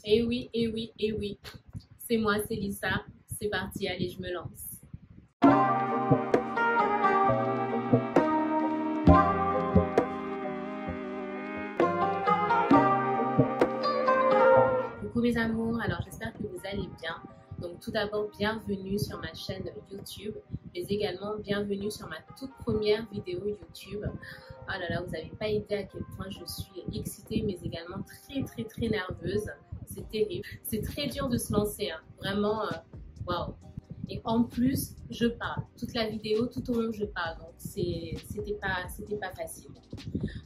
Eh oui, eh oui, eh oui. C'est moi, c'est Lisa. C'est parti, allez, je me lance. Coucou mes amours, alors j'espère que vous allez bien. Donc tout d'abord, bienvenue sur ma chaîne YouTube, mais également bienvenue sur ma toute première vidéo YouTube. Oh là là, vous n'avez pas idée à quel point je suis excitée, mais également très nerveuse. C'est terrible. C'est très dur de se lancer, hein. Vraiment, waouh. Et en plus, je parle. Toute la vidéo, tout au long, je parle. Donc, c'était pas facile.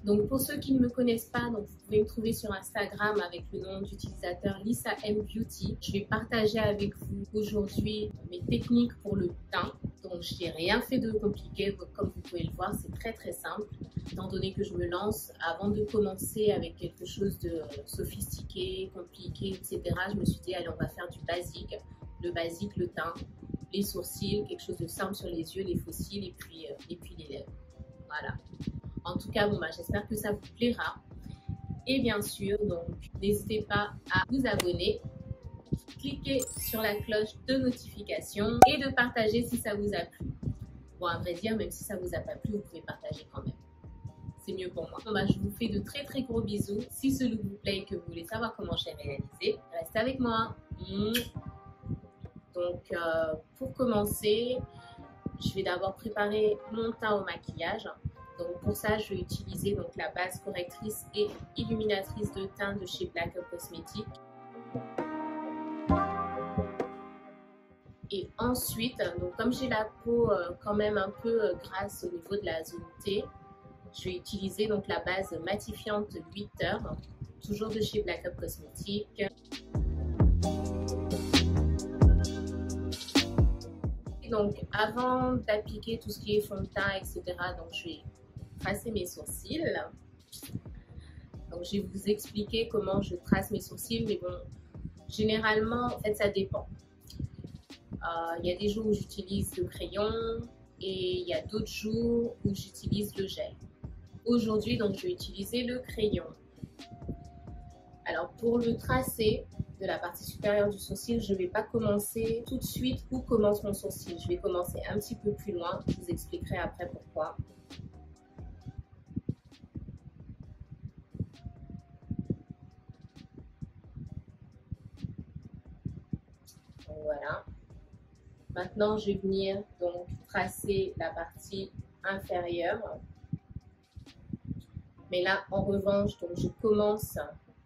Donc, pour ceux qui ne me connaissent pas, donc, vous pouvez me trouver sur Instagram avec le nom d'utilisateur Lisa M Beauty. Je vais partager avec vous aujourd'hui mes techniques pour le teint. Donc, je n'ai rien fait de compliqué. Comme vous pouvez le voir, c'est très simple. Étant donné que je me lance, avant de commencer avec quelque chose de sophistiqué, compliqué, etc., je me suis dit, allez, on va faire du basique. Le basique, le teint, les sourcils, quelque chose de simple sur les yeux, les faux cils et puis les lèvres. Voilà. En tout cas, bon, bah, j'espère que ça vous plaira. Et bien sûr, donc, n'hésitez pas à vous abonner, cliquer sur la cloche de notification et de partager si ça vous a plu. Bon, à vrai dire, même si ça vous a pas plu, vous pouvez partager quand même. C'est mieux pour moi. Bon, bah, je vous fais de très gros bisous. Si ce look vous plaît et que vous voulez savoir comment j'ai réalisé, restez avec moi. Donc, pour commencer, je vais d'abord préparer mon teint au maquillage. Donc, pour ça, je vais utiliser donc, la base correctrice et illuminatrice de teint de chez Black Up Cosmetics. Et ensuite, donc, comme j'ai la peau quand même un peu grasse au niveau de la zone T, je vais utiliser donc, la base matifiante 8 heures, toujours de chez Black Up Cosmetics. Donc, avant d'appliquer tout ce qui est fond de teint, etc., donc je vais tracer mes sourcils. Donc, je vais vous expliquer comment je trace mes sourcils, mais bon, généralement, en fait, ça dépend. Il y a des jours où j'utilise le crayon et il y a d'autres jours où j'utilise le gel. Aujourd'hui, donc, je vais utiliser le crayon. Alors, pour le tracer de la partie supérieure du sourcil, je ne vais pas commencer tout de suite où commence mon sourcil. Je vais commencer un petit peu plus loin. Je vous expliquerai après pourquoi. Donc, voilà. Maintenant, je vais venir donc tracer la partie inférieure. Mais là, en revanche, donc, je commence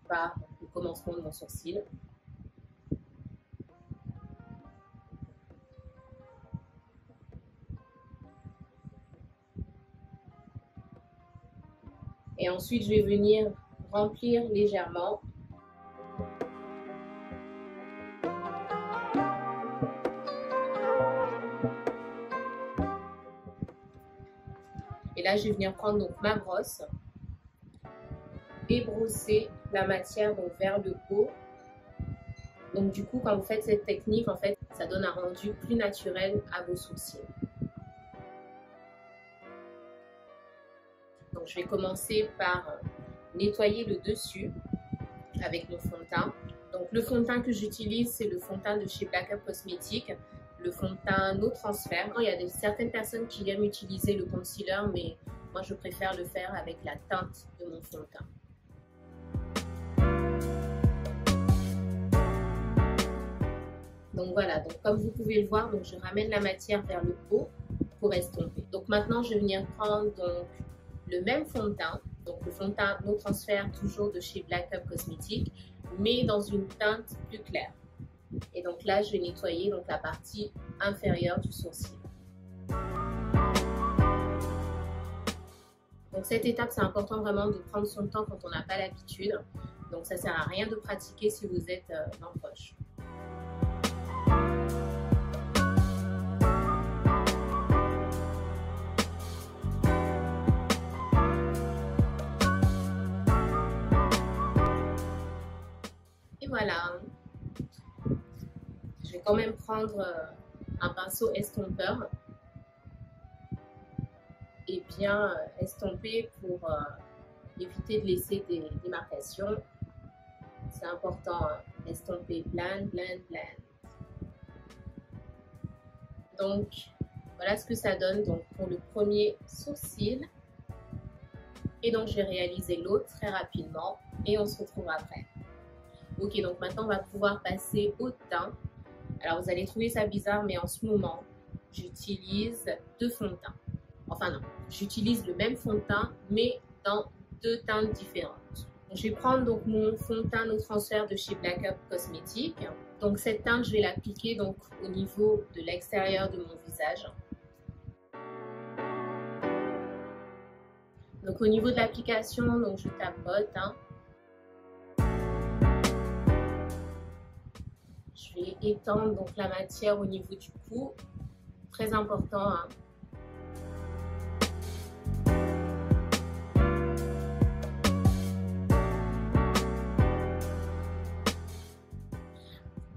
par le commencement de mon sourcil. Et ensuite, je vais venir remplir légèrement. Et là, je vais venir prendre donc, ma brosse et brosser la matière donc, vers le haut. Donc du coup, quand vous faites cette technique, en fait, ça donne un rendu plus naturel à vos sourcils. Donc je vais commencer par nettoyer le dessus avec mon fond de teint. Donc le fond de teint que j'utilise, c'est le fond de teint de chez Black Up Cosmetics, le fond de teint No Transfer. Il y a certaines personnes qui aiment utiliser le concealer, mais moi je préfère le faire avec la teinte de mon fond de teint. Donc voilà, donc comme vous pouvez le voir, donc je ramène la matière vers le haut pour estomper. Donc maintenant, je vais venir prendre donc, le même fond de teint, donc le fond de teint No Transfer, toujours de chez Black Up Cosmetics, mais dans une teinte plus claire. Et donc là, je vais nettoyer donc, la partie inférieure du sourcil. Donc cette étape, c'est important vraiment de prendre son temps quand on n'a pas l'habitude. Donc ça ne sert à rien de pratiquer si vous êtes dans le rush. Et voilà. Je vais quand même prendre un pinceau estompeur et bien estomper pour éviter de laisser des démarcations. C'est important. Hein. estomper, blend, blend, blend. Donc, voilà ce que ça donne donc, pour le premier sourcil. Et donc, je vais réaliser l'autre très rapidement et on se retrouve après. Ok, donc maintenant, on va pouvoir passer au teint. Alors, vous allez trouver ça bizarre, mais en ce moment, j'utilise deux fonds de teint. Enfin non, j'utilise le même fond de teint, mais dans deux teintes différentes. Donc, je vais prendre donc mon fond de teint No Transfer de chez Black Up Cosmetics. Donc cette teinte, je vais l'appliquer donc au niveau de l'extérieur de mon visage. Donc au niveau de l'application, donc je tapote. Je vais étendre donc la matière au niveau du cou, très important.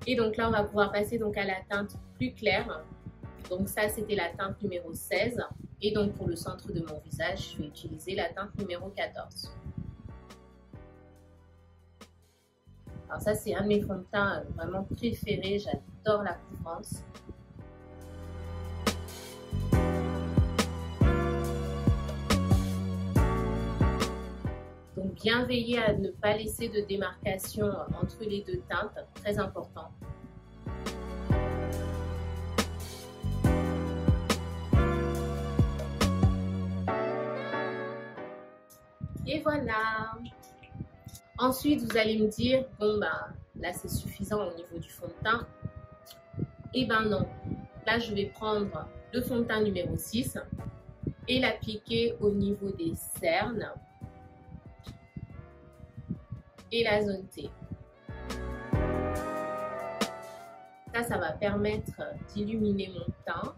Et donc là, on va pouvoir passer donc à la teinte plus claire. Donc ça, c'était la teinte numéro 16. Et donc pour le centre de mon visage, je vais utiliser la teinte numéro 14. Alors ça, c'est un de mes fonds de teint vraiment préférés. J'adore la couvrance. Donc bien veiller à ne pas laisser de démarcation entre les deux teintes, très important. Et voilà. Ensuite, vous allez me dire, bon ben là c'est suffisant au niveau du fond de teint. Et ben non. Là, je vais prendre le fond de teint numéro 6 et l'appliquer au niveau des cernes et la zone T. Ça va permettre d'illuminer mon teint.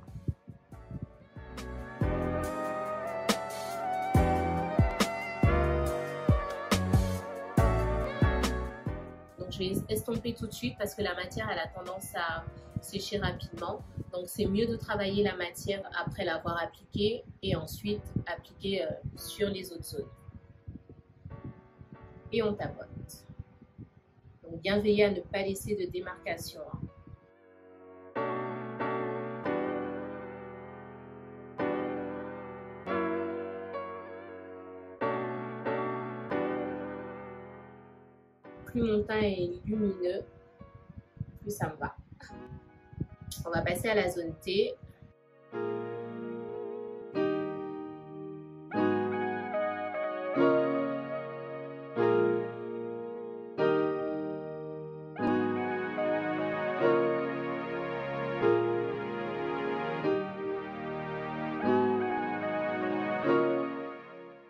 Donc je vais estomper tout de suite parce que la matière elle a tendance à sécher rapidement. Donc c'est mieux de travailler la matière après l'avoir appliquée et ensuite appliquer sur les autres zones. Et on tapote. Donc bien veiller à ne pas laisser de démarcation. Plus mon teint est lumineux, plus ça me va. On va passer à la zone T.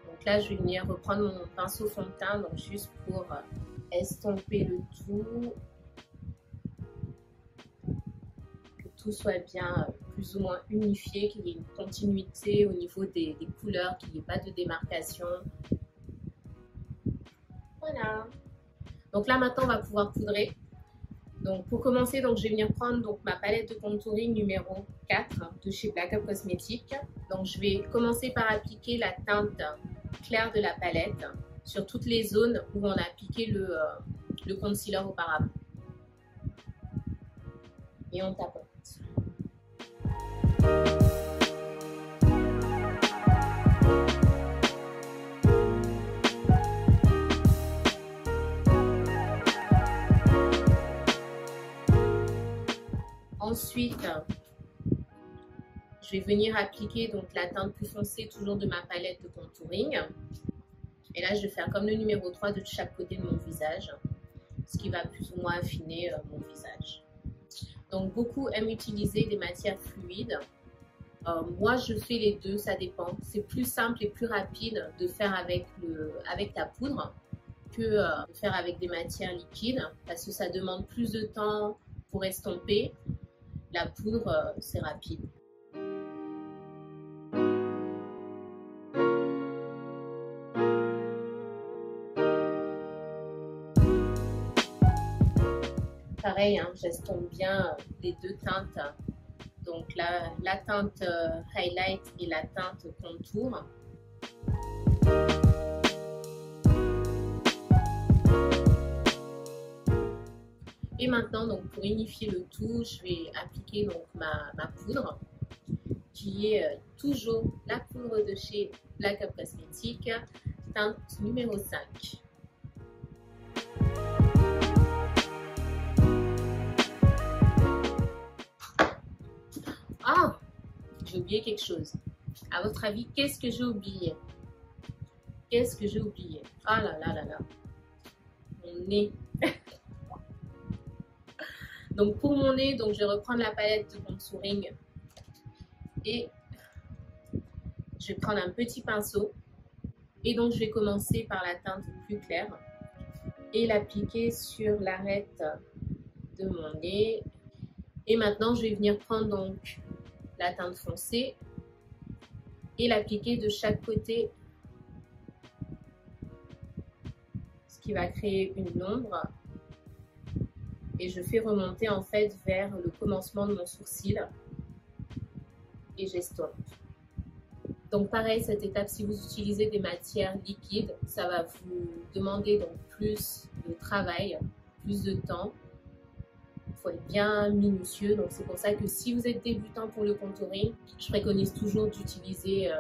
Donc là, je vais venir reprendre mon pinceau fond de teint, donc juste pour estomper le tout. Tout soit bien plus ou moins unifié, qu'il y ait une continuité au niveau des couleurs, qu'il n'y ait pas de démarcation. Voilà. Donc là maintenant on va pouvoir poudrer. Donc pour commencer, donc, je vais venir prendre donc, ma palette de contouring numéro 4 de chez Black Up Cosmetics. Donc je vais commencer par appliquer la teinte claire de la palette sur toutes les zones où on a appliqué le concealer auparavant. Et on tapote. Ensuite, je vais venir appliquer donc la teinte plus foncée toujours de ma palette de contouring. Et là, je vais faire comme le numéro 3 de chaque côté de mon visage, ce qui va plus ou moins affiner mon visage. Donc, beaucoup aiment utiliser des matières fluides. Moi, je fais les deux, ça dépend. C'est plus simple et plus rapide de faire avec la poudre que de faire avec des matières liquides parce que ça demande plus de temps pour estomper. La poudre, c'est rapide. Pareil, hein, j'estompe bien les deux teintes. Donc la teinte highlight et la teinte contour. Et maintenant, donc, pour unifier le tout, je vais appliquer donc, ma poudre, qui est toujours la poudre de chez Black Up Cosmetics, teinte numéro 5. Ah, j'ai oublié quelque chose. À votre avis, qu'est-ce que j'ai oublié? Qu'est-ce que j'ai oublié? Ah là là là là. Mon nez. Donc pour mon nez, donc je vais reprendre la palette de contouring et je vais prendre un petit pinceau et donc je vais commencer par la teinte plus claire et l'appliquer sur l'arête de mon nez. Et maintenant je vais venir prendre donc la teinte foncée et l'appliquer de chaque côté, ce qui va créer une ombre. Et je fais remonter en fait vers le commencement de mon sourcil et j'estompe. Donc pareil, cette étape, si vous utilisez des matières liquides, ça va vous demander donc plus de travail, plus de temps. Il faut être bien minutieux. Donc c'est pour ça que si vous êtes débutant pour le contouring, je préconise toujours d'utiliser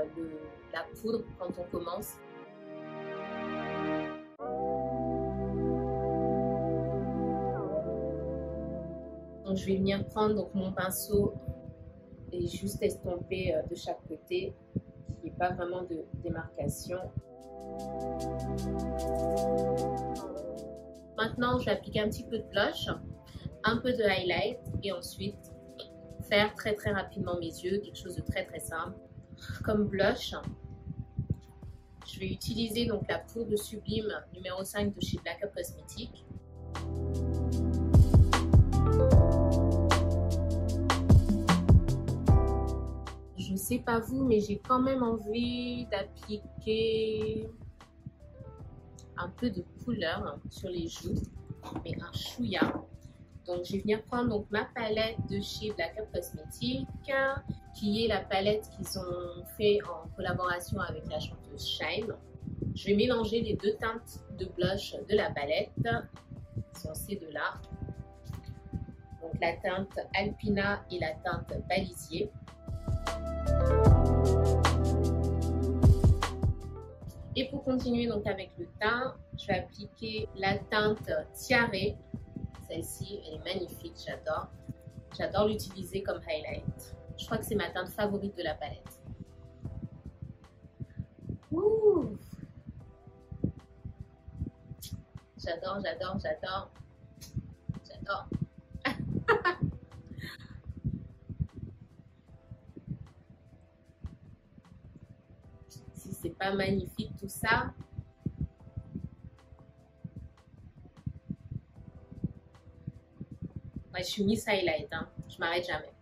la poudre quand on commence. Donc je vais venir prendre donc, mon pinceau et juste estomper de chaque côté, qu'il n'y ait pas vraiment de démarcation. Maintenant, je vais appliquer un petit peu de blush, un peu de highlight et ensuite faire très rapidement mes yeux, quelque chose de très simple. Comme blush, je vais utiliser donc la poudre Sublime numéro 5 de chez Black Up Cosmetics. Je ne sais pas vous, mais j'ai quand même envie d'appliquer un peu de couleur sur les joues, mais un chouïa. Donc je vais venir prendre donc, ma palette de chez Black Up Cosmetics, qui est la palette qu'ils ont fait en collaboration avec la chanteuse Shime. Je vais mélanger les deux teintes de blush de la palette, qui sont ces deux-là. Donc la teinte Alpina et la teinte Balisier. Et pour continuer donc avec le teint, je vais appliquer la teinte Tiare. Celle-ci, elle est magnifique, j'adore. J'adore l'utiliser comme highlight. Je crois que c'est ma teinte favorite de la palette. Ouh. J'adore, j'adore, j'adore. J'adore. Si c'est pas magnifique tout ça. Ouais, je suis Miss Highlight, hein. Je m'arrête jamais.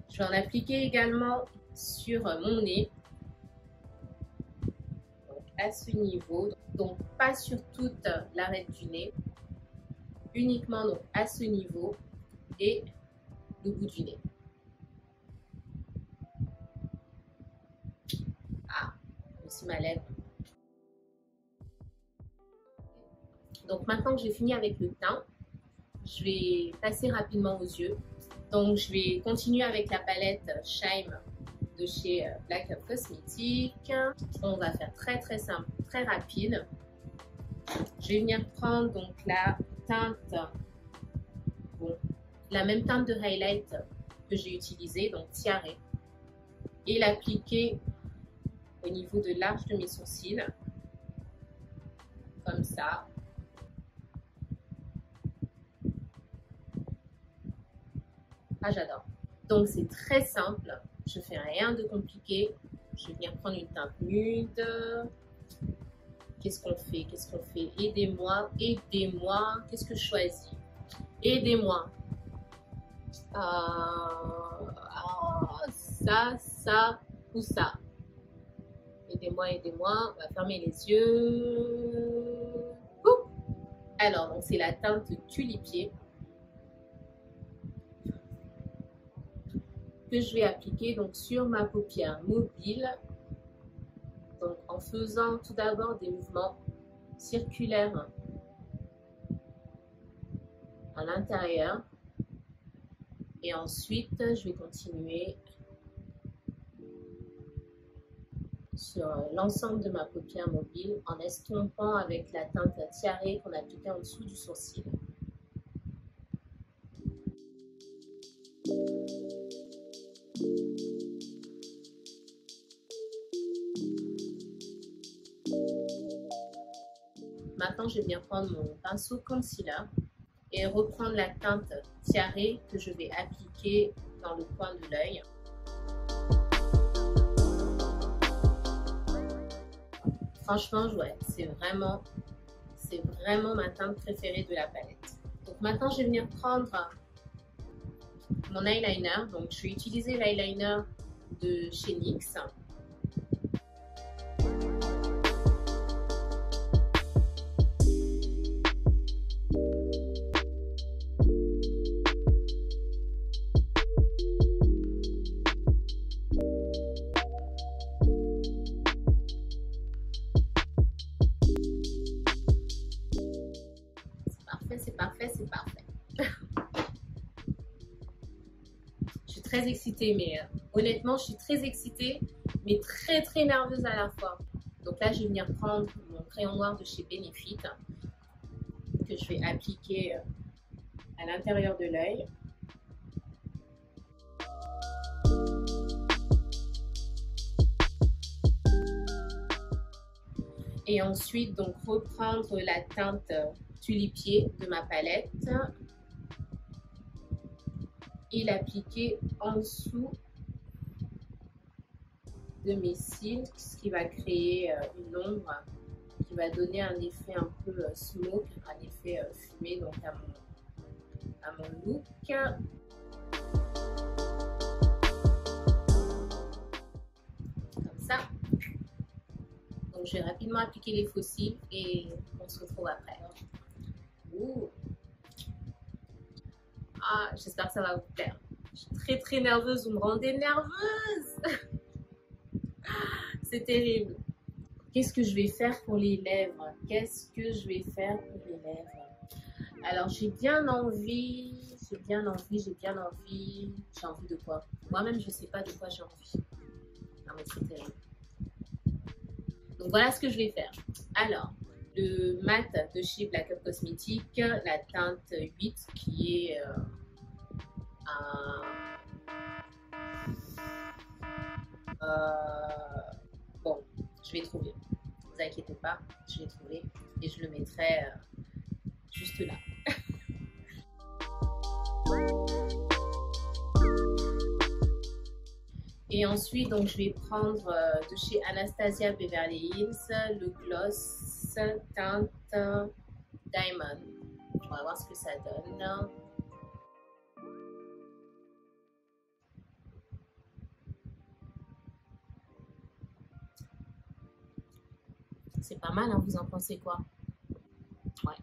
Je vais en appliquer également sur mon nez. Donc à ce niveau. Donc pas sur toute l'arête du nez. Uniquement donc à ce niveau et le bout du nez. Ah, aussi ma lèvre. Donc maintenant que j'ai fini avec le teint, je vais passer rapidement aux yeux. Donc je vais continuer avec la palette Shime de chez Black Up Cosmetics. On va faire très simple, très rapide. Je vais venir prendre donc la teinte, bon, la même teinte de highlight que j'ai utilisée, donc Tiare, et l'appliquer au niveau de l'arche de mes sourcils, comme ça. Ah, j'adore. Donc c'est très simple, je fais rien de compliqué. Je vais venir prendre une teinte nude. Qu'est-ce qu'on fait? Qu'est-ce qu'on fait? Aidez-moi, aidez-moi. Qu'est-ce que je choisis? Aidez-moi. Ça ou ça. Aidez-moi, aidez-moi. On va fermer les yeux. Ouh. Alors, donc c'est la teinte tulipier que je vais appliquer donc sur ma paupière mobile. Donc en faisant tout d'abord des mouvements circulaires à l'intérieur. Et ensuite, je vais continuer sur l'ensemble de ma paupière mobile en estompant avec la teinte tiare qu'on a appliquée en dessous du sourcil. Maintenant, je vais bien prendre mon pinceau concealer et reprendre la teinte tiare que je vais appliquer dans le coin de l'œil. Franchement, ouais, c'est vraiment ma teinte préférée de la palette. Donc maintenant, je vais venir prendre mon eyeliner. Donc, je vais utiliser l'eyeliner de chez NYX. C'est parfait. Je suis très excitée, mais honnêtement, je suis très excitée, mais très nerveuse à la fois. Donc là, je vais venir prendre mon crayon noir de chez Benefit que je vais appliquer à l'intérieur de l'œil. Et ensuite, donc, reprendre la teinte tulipier de ma palette et l'appliquer en dessous de mes cils, ce qui va créer une ombre qui va donner un effet un peu smoke, un effet fumé donc à mon look. Comme ça. Donc je vais rapidement appliquer les faux cils et on se retrouve après. Ouh. Ah, j'espère que ça va vous plaire. Je suis très nerveuse, vous me rendez nerveuse. C'est terrible. Qu'est-ce que je vais faire pour les lèvres? Alors, j'ai envie de quoi? Moi-même, je ne sais pas de quoi j'ai envie. Non, mais c'est terrible. Donc, voilà ce que je vais faire. Alors, le mat de chez Black Up Cosmetics, la teinte 8 qui est bon, je vais trouver. Ne vous inquiétez pas, je vais trouver et je le mettrai juste là. Et ensuite, donc, je vais prendre de chez Anastasia Beverly Hills le gloss teinte Diamond. On va voir ce que ça donne. C'est pas mal, hein, vous en pensez quoi? Ouais,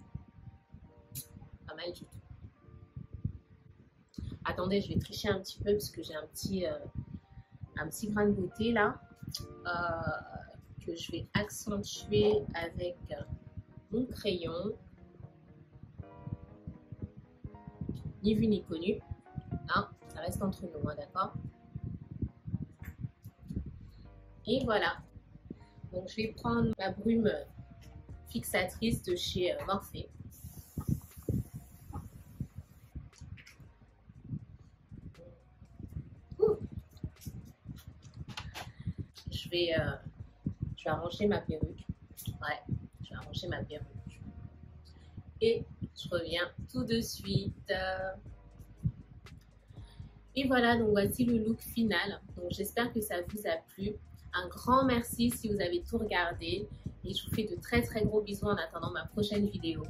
pas mal du tout. Attendez, je vais tricher un petit peu parce que j'ai un petit grain de beauté là que je vais accentuer avec mon crayon. Ni vu ni connu, hein, ça reste entre nous, hein, d'accord? Et voilà. Donc je vais prendre ma brume fixatrice de chez Morphe. Je vais arranger ma perruque. Ouais, je vais arranger ma perruque. Et je reviens tout de suite. Et voilà, donc voici le look final. Donc j'espère que ça vous a plu. Un grand merci si vous avez tout regardé. Et je vous fais de très gros bisous en attendant ma prochaine vidéo.